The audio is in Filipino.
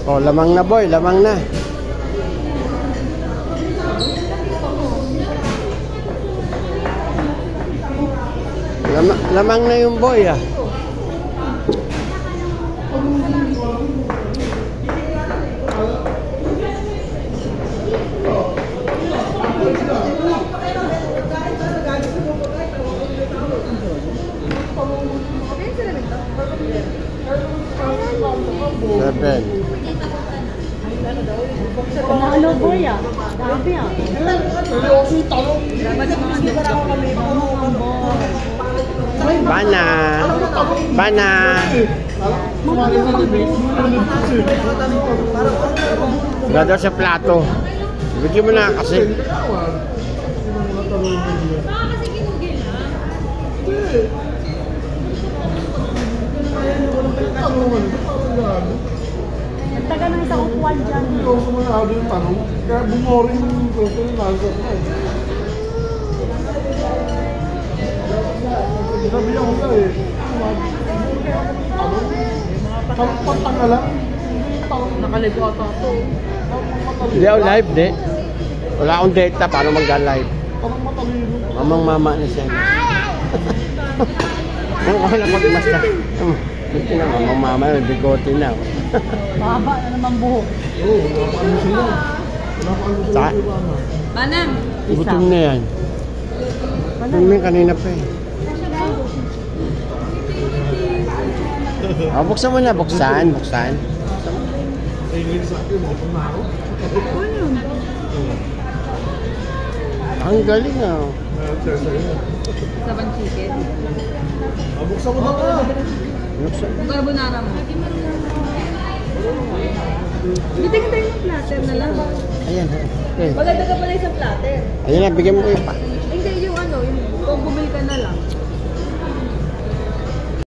Oh, lamang na boy, lamang na. Lamang na yung boy ah. Seven. Ano boy ah? Dami ah. Bana. Bana. Gado sa plato. Bigyan mo na kasi. Taga ng isang upuan dyan. Ito sa mga audio yung tanong, kaya bumoring yung gusto yung nasa ko. Sabi niya ko na eh. Pagtanga lang. Nakaligo ata ito. Hindi ako live, de. Wala akong data, paano mag-live? Parang matalino. Mamang mama na siya. Ang wala pag-masta. Buti na, mamang mama, may bigote na. Mahaba na naman buhok. Oo, napakaano sila. Napakaano sila. Manang. Gutom na yan. Gutom na kanina pa eh. Oh, buksan mo na, buksan. Buksan. Tingin sa akin, mga panaro. Ang galing ah. Sabang chicken. Buksan mo na ka. Buksan. Carbonara mo. Bitin tayo ng platter na lang. Ayan. Okay. Maganda ka pala isang platter. Ayan na, bigyan mo ko yung pa. Hindi, yung ano, yung kung bumili ka na lang.